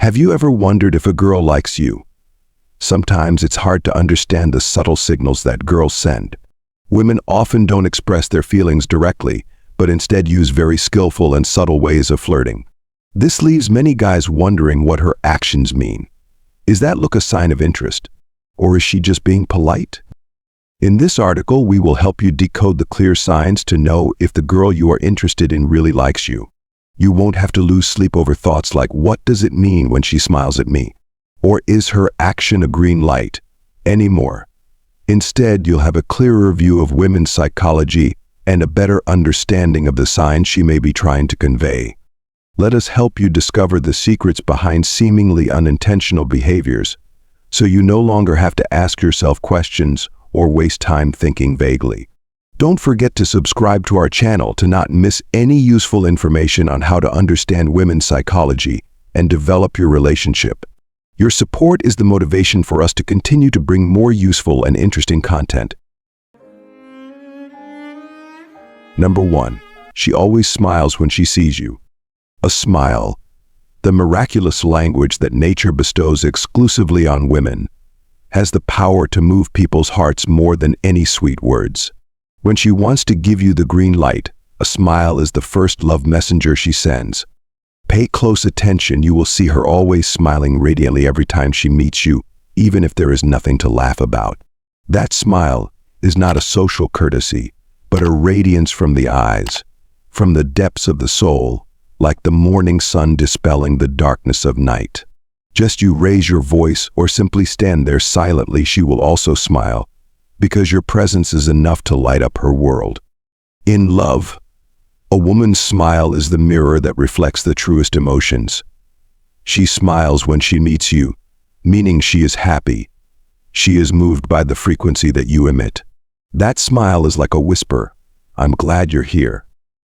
Have you ever wondered if a girl likes you? Sometimes it's hard to understand the subtle signals that girls send. Women often don't express their feelings directly, but instead use very skillful and subtle ways of flirting. This leaves many guys wondering what her actions mean. Is that look a sign of interest? Or is she just being polite? In this article, we will help you decode the clear signs to know if the girl you are interested in really likes you. You won't have to lose sleep over thoughts like, what does it mean when she smiles at me? Or is her action a green light? Anymore. Instead, you'll have a clearer view of women's psychology and a better understanding of the signs she may be trying to convey. Let us help you discover the secrets behind seemingly unintentional behaviors, so you no longer have to ask yourself questions or waste time thinking vaguely. Don't forget to subscribe to our channel to not miss any useful information on how to understand women's psychology and develop your relationship. Your support is the motivation for us to continue to bring more useful and interesting content. Number 1. She always smiles when she sees you. A smile, the miraculous language that nature bestows exclusively on women, has the power to move people's hearts more than any sweet words. When she wants to give you the green light, a smile is the first love messenger she sends. Pay close attention, you will see her always smiling radiantly every time she meets you, even if there is nothing to laugh about. That smile is not a social courtesy, but a radiance from the eyes, from the depths of the soul, like the morning sun dispelling the darkness of night. Just you raise your voice or simply stand there silently, she will also smile, because your presence is enough to light up her world. In love, a woman's smile is the mirror that reflects the truest emotions. She smiles when she meets you, meaning she is happy. She is moved by the frequency that you emit. That smile is like a whisper, "I'm glad you're here."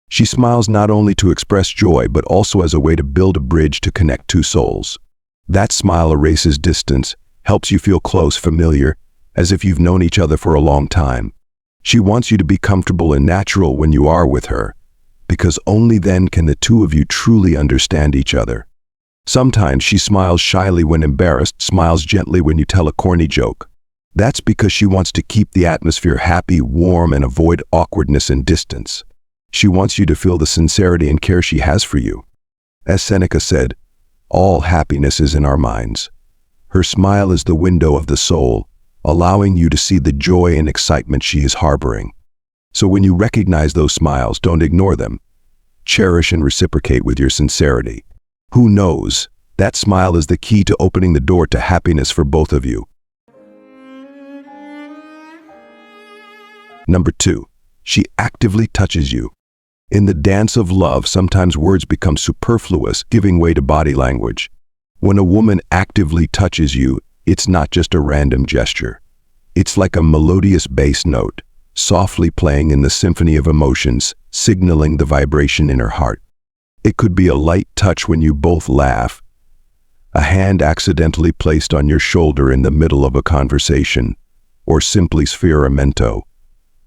She smiles not only to express joy, but also as a way to build a bridge to connect two souls. That smile erases distance, helps you feel close, familiar, as if you've known each other for a long time. She wants you to be comfortable and natural when you are with her, because only then can the two of you truly understand each other. Sometimes she smiles shyly when embarrassed, smiles gently when you tell a corny joke. That's because she wants to keep the atmosphere happy, warm, and avoid awkwardness and distance. She wants you to feel the sincerity and care she has for you. As Seneca said, all happiness is in our minds. Her smile is the window of the soul, allowing you to see the joy and excitement she is harboring. So when you recognize those smiles, don't ignore them. Cherish and reciprocate with your sincerity. Who knows, that smile is the key to opening the door to happiness for both of you. Number 2. She actively touches you. In the dance of love, sometimes words become superfluous, giving way to body language. When a woman actively touches you, it's not just a random gesture. It's like a melodious bass note, softly playing in the symphony of emotions, signaling the vibration in her heart. It could be a light touch when you both laugh, a hand accidentally placed on your shoulder in the middle of a conversation, or simply sfiramento,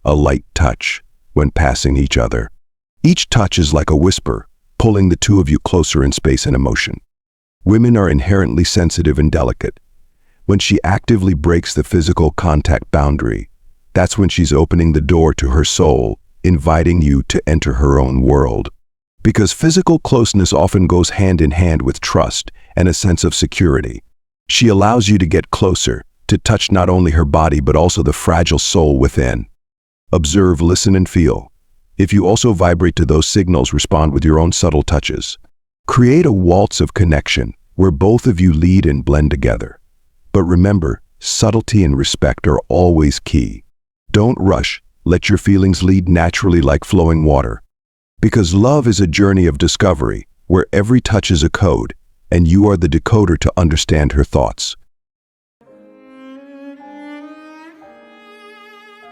a light touch when passing each other. Each touch is like a whisper, pulling the two of you closer in space and emotion. Women are inherently sensitive and delicate. When she actively breaks the physical contact boundary, that's when she's opening the door to her soul, inviting you to enter her own world. Because physical closeness often goes hand in hand with trust and a sense of security. She allows you to get closer, to touch not only her body but also the fragile soul within. Observe, listen, and feel. If you also vibrate to those signals, respond with your own subtle touches. Create a waltz of connection where both of you lead and blend together. But remember, subtlety and respect are always key. Don't rush, let your feelings lead naturally like flowing water. Because love is a journey of discovery, where every touch is a code, and you are the decoder to understand her thoughts.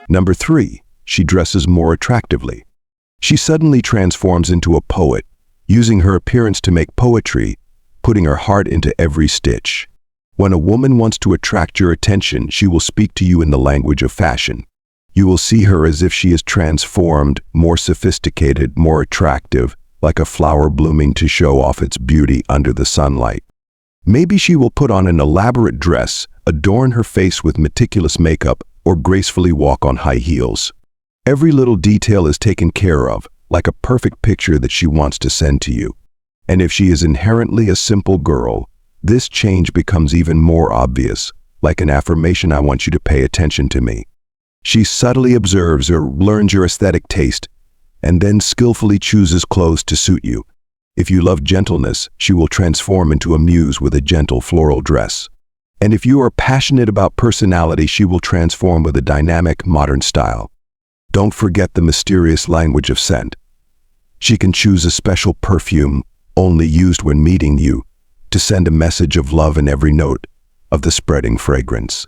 Number 3, she dresses more attractively. She suddenly transforms into a poet, using her appearance to make poetry, putting her heart into every stitch. When a woman wants to attract your attention, she will speak to you in the language of fashion. You will see her as if she is transformed, more sophisticated, more attractive, like a flower blooming to show off its beauty under the sunlight. Maybe she will put on an elaborate dress, adorn her face with meticulous makeup, or gracefully walk on high heels. Every little detail is taken care of, like a perfect picture that she wants to send to you. And if she is inherently a simple girl, this change becomes even more obvious, like an affirmation: I want you to pay attention to me. She subtly observes or learns your aesthetic taste, and then skillfully chooses clothes to suit you. If you love gentleness, she will transform into a muse with a gentle floral dress. And if you are passionate about personality, she will transform with a dynamic, modern style. Don't forget the mysterious language of scent. She can choose a special perfume, only used when meeting you, to send a message of love in every note of the spreading fragrance.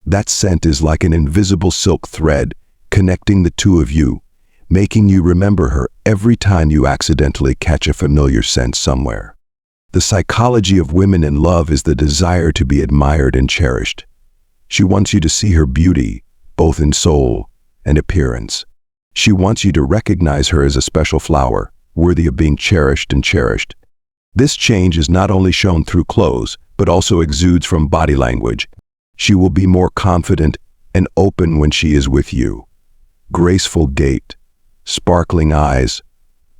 That scent is like an invisible silk thread connecting the two of you, making you remember her every time you accidentally catch a familiar scent somewhere. The psychology of women in love is the desire to be admired and cherished. She wants you to see her beauty, both in soul and appearance. She wants you to recognize her as a special flower, worthy of being cherished and cherished. This change is not only shown through clothes, but also exudes from body language. She will be more confident and open when she is with you. Graceful gait, sparkling eyes,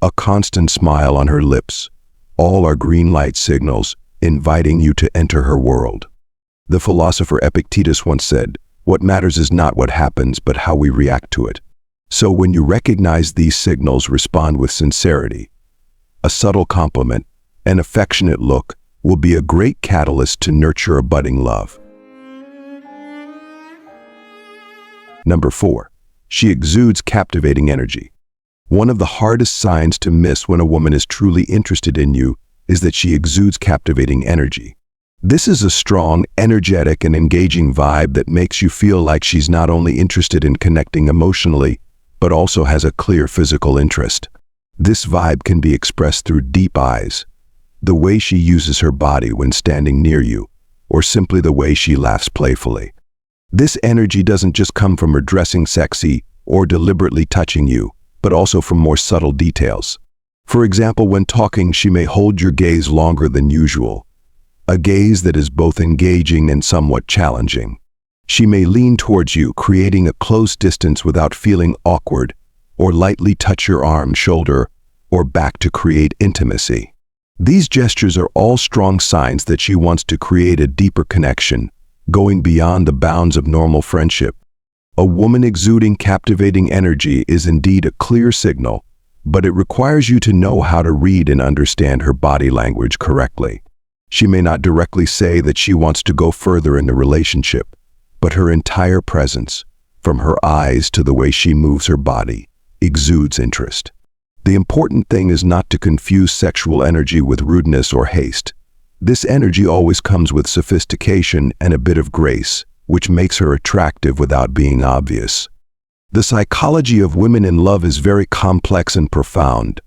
a constant smile on her lips, all are green light signals inviting you to enter her world. The philosopher Epictetus once said, "What matters is not what happens, but how we react to it." So when you recognize these signals, respond with sincerity. A subtle compliment, an affectionate look, will be a great catalyst to nurture a budding love. Number 4, she exudes captivating energy. One of the hardest signs to miss when a woman is truly interested in you is that she exudes captivating energy. This is a strong, energetic, and engaging vibe that makes you feel like she's not only interested in connecting emotionally, but also has a clear physical interest. This vibe can be expressed through deep eyes, the way she uses her body when standing near you, or simply the way she laughs playfully. This energy doesn't just come from her dressing sexy or deliberately touching you, but also from more subtle details. For example, when talking, she may hold your gaze longer than usual, a gaze that is both engaging and somewhat challenging. She may lean towards you, creating a close distance without feeling awkward, or lightly touch your arm, shoulder, or back to create intimacy. These gestures are all strong signs that she wants to create a deeper connection, going beyond the bounds of normal friendship. A woman exuding captivating energy is indeed a clear signal, but it requires you to know how to read and understand her body language correctly. She may not directly say that she wants to go further in the relationship, but her entire presence, from her eyes to the way she moves her body, exudes interest. The important thing is not to confuse sexual energy with rudeness or haste. This energy always comes with sophistication and a bit of grace, which makes her attractive without being obvious. The psychology of women in love is very complex and profound.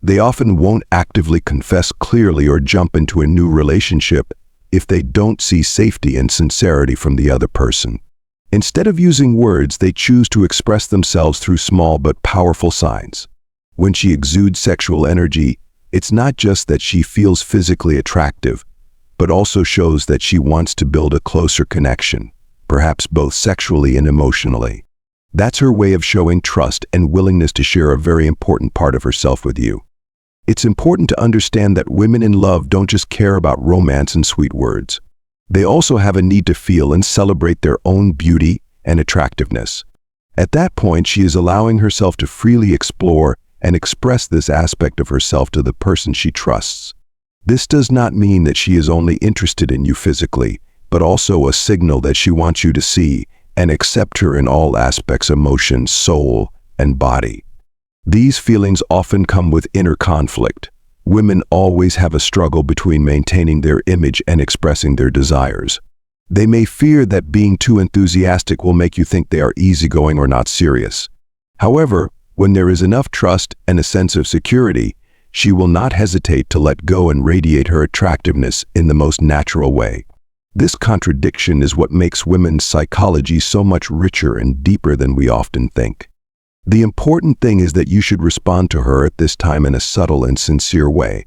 They often won't actively confess clearly or jump into a new relationship if they don't see safety and sincerity from the other person. Instead of using words, they choose to express themselves through small but powerful signs. When she exudes sexual energy, it's not just that she feels physically attractive, but also shows that she wants to build a closer connection, perhaps both sexually and emotionally. That's her way of showing trust and willingness to share a very important part of herself with you. It's important to understand that women in love don't just care about romance and sweet words. They also have a need to feel and celebrate their own beauty and attractiveness. At that point, she is allowing herself to freely explore and express this aspect of herself to the person she trusts. This does not mean that she is only interested in you physically, but also a signal that she wants you to see and accept her in all aspects: emotion, soul, and body. These feelings often come with inner conflict. Women always have a struggle between maintaining their image and expressing their desires. They may fear that being too enthusiastic will make you think they are easygoing or not serious. However, when there is enough trust and a sense of security, she will not hesitate to let go and radiate her attractiveness in the most natural way. This contradiction is what makes women's psychology so much richer and deeper than we often think. The important thing is that you should respond to her at this time in a subtle and sincere way.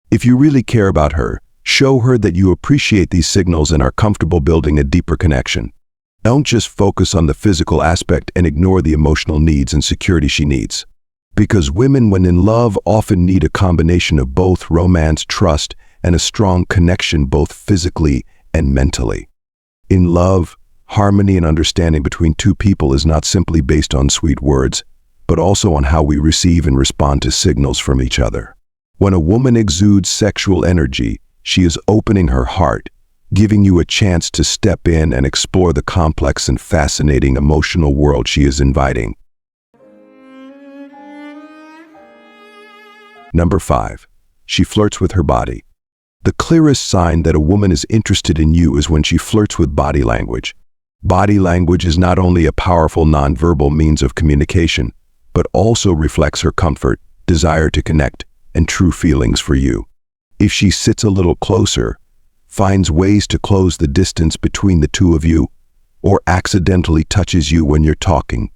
If you really care about her, Show her that you appreciate these signals and are comfortable building a deeper connection. Don't just focus on the physical aspect and ignore the emotional needs and security she needs. Because women, when in love, often need a combination of both romance, trust, and a strong connection both physically and mentally. In love, harmony and understanding between two people is not simply based on sweet words, but also on how we receive and respond to signals from each other. When a woman exudes sexual energy, she is opening her heart, giving you a chance to step in and explore the complex and fascinating emotional world she is inviting. Number 5. She flirts with her body. The clearest sign that a woman is interested in you is when she flirts with body language. Body language is not only a powerful nonverbal means of communication, but also reflects her comfort, desire to connect, and true feelings for you. If she sits a little closer, finds ways to close the distance between the two of you, or accidentally touches you when you're talking,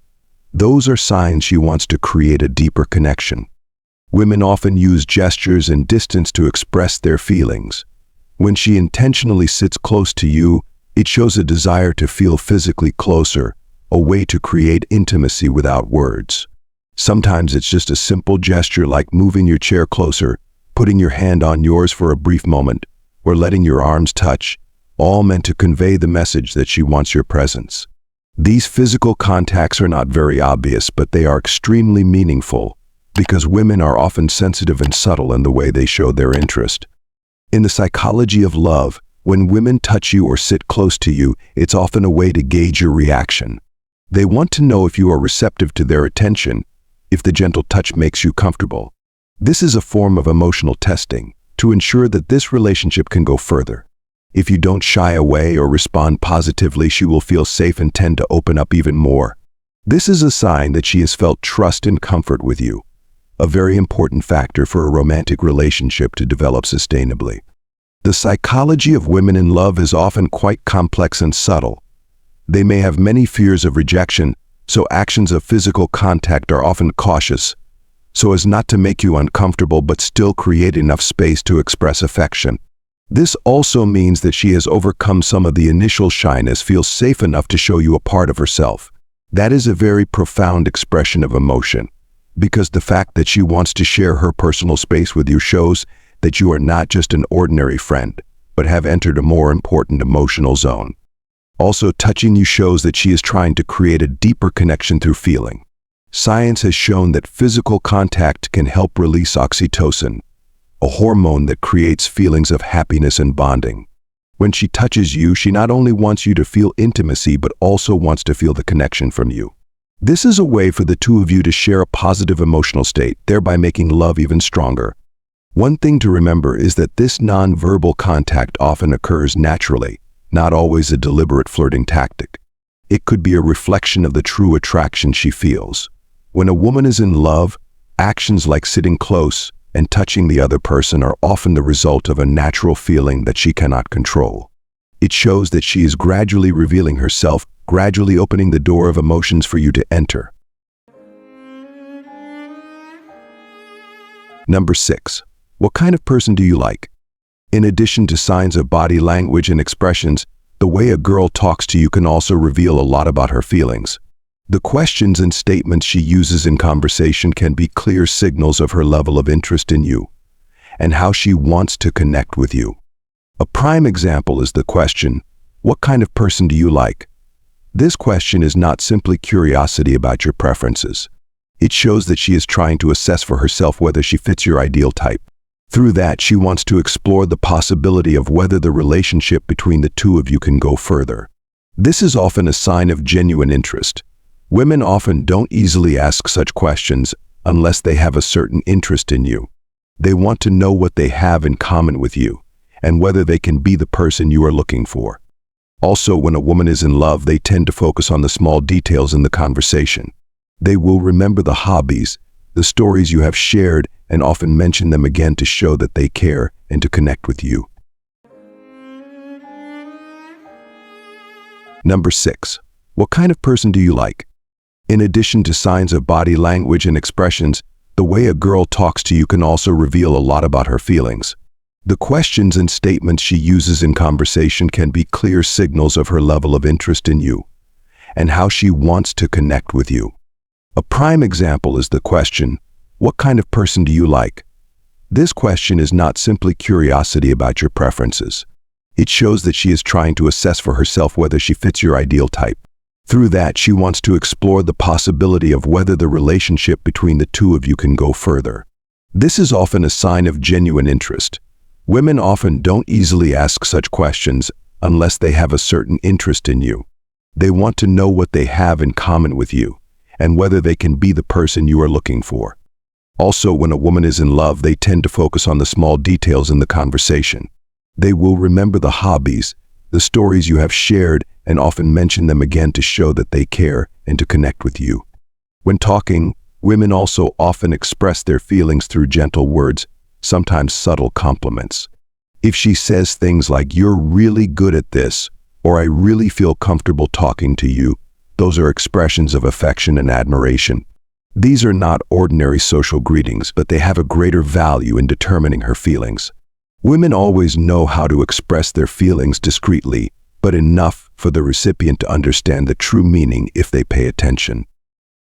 those are signs she wants to create a deeper connection. Women often use gestures and distance to express their feelings. When she intentionally sits close to you, it shows a desire to feel physically closer, a way to create intimacy without words. Sometimes it's just a simple gesture like moving your chair closer, putting your hand on yours for a brief moment, or letting your arms touch, all meant to convey the message that she wants your presence. These physical contacts are not very obvious, but they are extremely meaningful, because women are often sensitive and subtle in the way they show their interest. In the psychology of love, when women touch you or sit close to you, it's often a way to gauge your reaction. They want to know if you are receptive to their attention, if the gentle touch makes you comfortable. This is a form of emotional testing to ensure that this relationship can go further. If you don't shy away or respond positively, she will feel safe and tend to open up even more. This is a sign that she has felt trust and comfort with you, a very important factor for a romantic relationship to develop sustainably. The psychology of women in love is often quite complex and subtle. They may have many fears of rejection, so actions of physical contact are often cautious, so as not to make you uncomfortable but still create enough space to express affection. This also means that she has overcome some of the initial shyness, feels safe enough to show you a part of herself. That is a very profound expression of emotion, because the fact that she wants to share her personal space with you shows that you are not just an ordinary friend, but have entered a more important emotional zone. Also, touching you shows that she is trying to create a deeper connection through feeling. Science has shown that physical contact can help release oxytocin, a hormone that creates feelings of happiness and bonding. When she touches you, she not only wants you to feel intimacy, but also wants to feel the connection from you. This is a way for the two of you to share a positive emotional state, thereby making love even stronger. One thing to remember is that this non-verbal contact often occurs naturally, not always a deliberate flirting tactic. It could be a reflection of the true attraction she feels. When a woman is in love, actions like sitting close and touching the other person are often the result of a natural feeling that she cannot control. It shows that she is gradually revealing herself, gradually opening the door of emotions for you to enter. Number 6. What kind of person do you like? In addition to signs of body language and expressions, the way a girl talks to you can also reveal a lot about her feelings. The questions and statements she uses in conversation can be clear signals of her level of interest in you and how she wants to connect with you. A prime example is the question, "What kind of person do you like?" This question is not simply curiosity about your preferences. It shows that she is trying to assess for herself whether she fits your ideal type. Through that, she wants to explore the possibility of whether the relationship between the two of you can go further. This is often a sign of genuine interest. Women often don't easily ask such questions unless they have a certain interest in you. They want to know what they have in common with you and whether they can be the person you are looking for. Also, when a woman is in love, they tend to focus on the small details in the conversation. They will remember the hobbies, the stories you have shared, and often mention them again to show that they care and to connect with you. Number 6. What kind of person do you like? In addition to signs of body language and expressions, the way a girl talks to you can also reveal a lot about her feelings. The questions and statements she uses in conversation can be clear signals of her level of interest in you and how she wants to connect with you. A prime example is the question, "What kind of person do you like?" This question is not simply curiosity about your preferences. It shows that she is trying to assess for herself whether she fits your ideal type. Through that, she wants to explore the possibility of whether the relationship between the two of you can go further. This is often a sign of genuine interest. Women often don't easily ask such questions unless they have a certain interest in you. They want to know what they have in common with you and whether they can be the person you are looking for. Also, when a woman is in love, they tend to focus on the small details in the conversation. They will remember the hobbies, the stories you have shared, and often mention them again to show that they care and to connect with you. When talking, women also often express their feelings through gentle words, sometimes subtle compliments. If she says things like, "You're really good at this," or "I really feel comfortable talking to you," those are expressions of affection and admiration. These are not ordinary social greetings, but they have a greater value in determining her feelings. Women always know how to express their feelings discreetly, but enough for the recipient to understand the true meaning if they pay attention.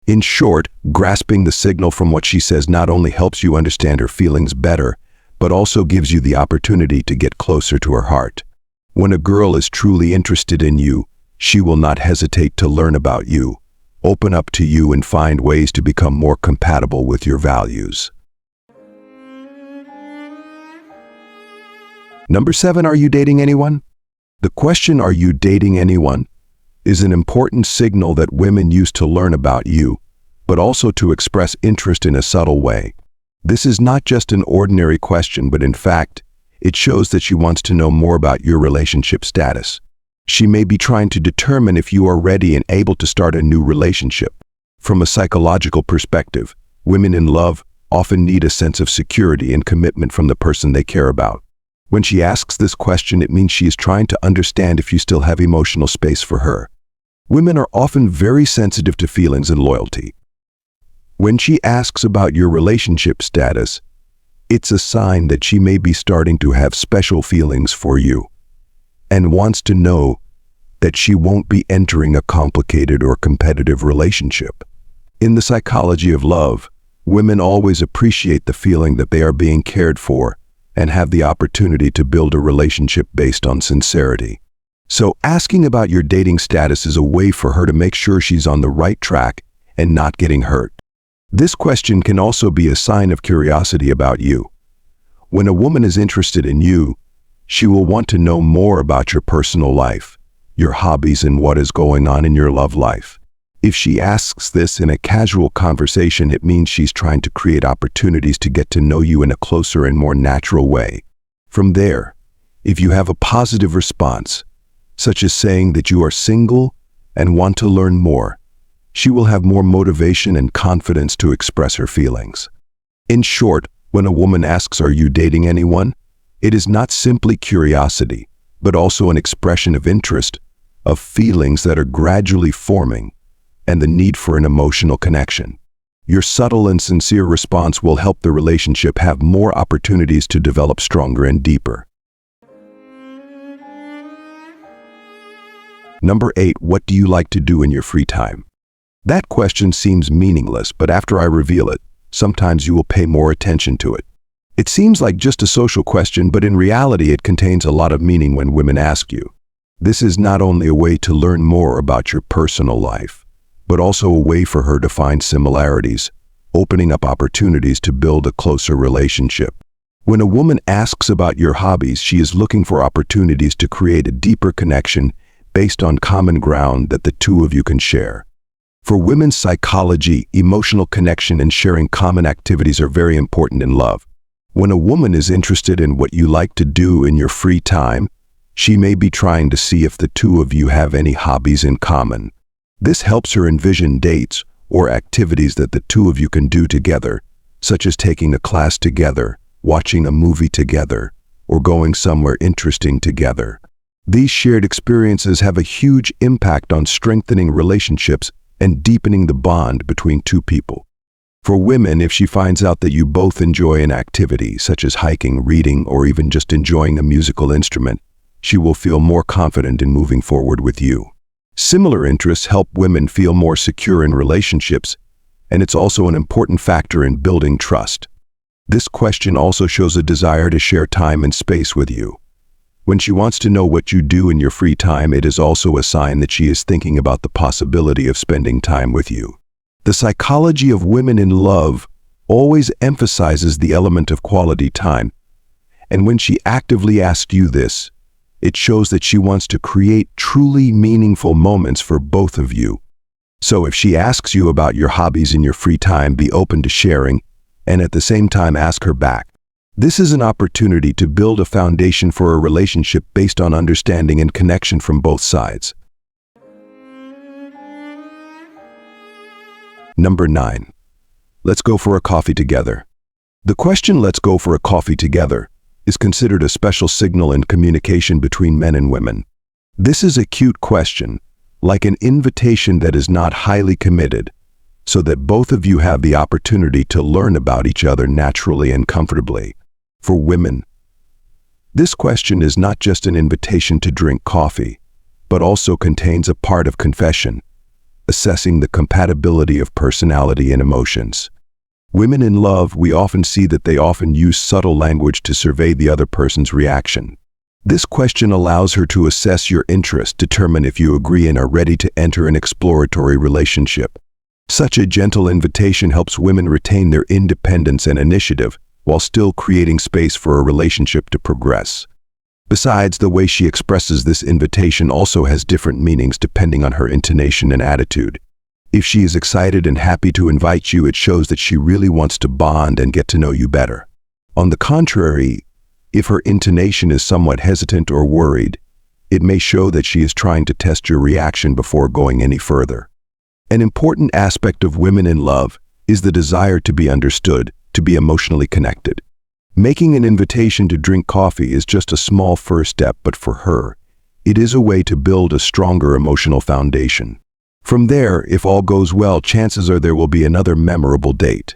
In short, grasping the signal from what she says not only helps you understand her feelings better, but also gives you the opportunity to get closer to her heart. When a girl is truly interested in you, she will not hesitate to learn about you, open up to you, and find ways to become more compatible with your values. Number 7, are you dating anyone? The question, "Are you dating anyone?" is an important signal that women use to learn about you, but also to express interest in a subtle way. This is not just an ordinary question, but in fact, it shows that she wants to know more about your relationship status. She may be trying to determine if you are ready and able to start a new relationship. From a psychological perspective, women in love often need a sense of security and commitment from the person they care about. When she asks this question, it means she is trying to understand if you still have emotional space for her. Women are often very sensitive to feelings and loyalty. When she asks about your relationship status, it's a sign that she may be starting to have special feelings for you and wants to know that she won't be entering a complicated or competitive relationship. In the psychology of love, women always appreciate the feeling that they are being cared for and have the opportunity to build a relationship based on sincerity. So asking about your dating status is a way for her to make sure she's on the right track and not getting hurt. This question can also be a sign of curiosity about you. When a woman is interested in you, she will want to know more about your personal life, your hobbies, and what is going on in your love life. If she asks this in a casual conversation, it means she's trying to create opportunities to get to know you in a closer and more natural way. From there, if you have a positive response, such as saying that you are single and want to learn more, she will have more motivation and confidence to express her feelings. In short, when a woman asks, "Are you dating anyone?" it is not simply curiosity, but also an expression of interest, of feelings that are gradually forming, and the need for an emotional connection. Your subtle and sincere response will help the relationship have more opportunities to develop stronger and deeper. Number 8, what do you like to do in your free time? That question seems meaningless, but after I reveal it, sometimes you will pay more attention to it. It seems like just a social question, but in reality it contains a lot of meaning when women ask you. This is not only a way to learn more about your personal life, but also a way for her to find similarities, opening up opportunities to build a closer relationship. When a woman asks about your hobbies, she is looking for opportunities to create a deeper connection based on common ground that the two of you can share. For women's psychology, emotional connection and sharing common activities are very important in love. When a woman is interested in what you like to do in your free time, she may be trying to see if the two of you have any hobbies in common. This helps her envision dates or activities that the two of you can do together, such as taking a class together, watching a movie together, or going somewhere interesting together. These shared experiences have a huge impact on strengthening relationships and deepening the bond between two people. For women, if she finds out that you both enjoy an activity, such as hiking, reading, or even just enjoying a musical instrument, she will feel more confident in moving forward with you. Similar interests help women feel more secure in relationships, and it's also an important factor in building trust. This question also shows a desire to share time and space with you. When she wants to know what you do in your free time, it is also a sign that she is thinking about the possibility of spending time with you. The psychology of women in love always emphasizes the element of quality time, and when she actively asks you this, it shows that she wants to create truly meaningful moments for both of you. So if she asks you about your hobbies in your free time, be open to sharing, and at the same time ask her back. This is an opportunity to build a foundation for a relationship based on understanding and connection from both sides. Number 9. Let's go for a coffee together. The question, "Let's go for a coffee together," is considered a special signal in communication between men and women. This is a cute question, like an invitation that is not highly committed, so that both of you have the opportunity to learn about each other naturally and comfortably. For women, this question is not just an invitation to drink coffee, but also contains a part of confession, assessing the compatibility of personality and emotions. Women in love, we often see that they often use subtle language to survey the other person's reaction. This question allows her to assess your interest, determine if you agree and are ready to enter an exploratory relationship. Such a gentle invitation helps women retain their independence and initiative, while still creating space for a relationship to progress. Besides, the way she expresses this invitation also has different meanings depending on her intonation and attitude. If she is excited and happy to invite you, it shows that she really wants to bond and get to know you better. On the contrary, if her intonation is somewhat hesitant or worried, it may show that she is trying to test your reaction before going any further. An important aspect of women in love is the desire to be understood, to be emotionally connected. Making an invitation to drink coffee is just a small first step, but for her, it is a way to build a stronger emotional foundation. From there, if all goes well, chances are there will be another memorable date.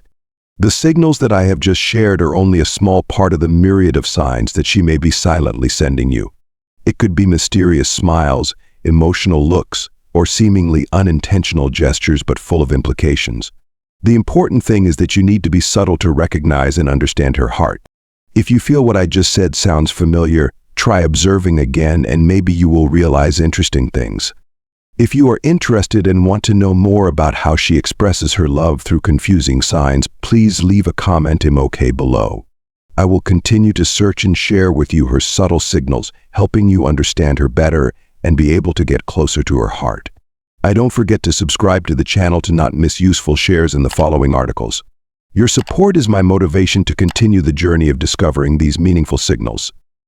The signals that I have just shared are only a small part of the myriad of signs that she may be silently sending you. It could be mysterious smiles, emotional looks, or seemingly unintentional gestures but full of implications. The important thing is that you need to be subtle to recognize and understand her heart. If you feel what I just said sounds familiar, try observing again and maybe you will realize interesting things. If you are interested and want to know more about how she expresses her love through confusing signs, please leave a comment emoji below. I will continue to search and share with you her subtle signals, helping you understand her better and be able to get closer to her heart. Don't forget to subscribe to the channel to not miss useful shares in the following articles. Your support is my motivation to continue the journey of discovering these meaningful signals.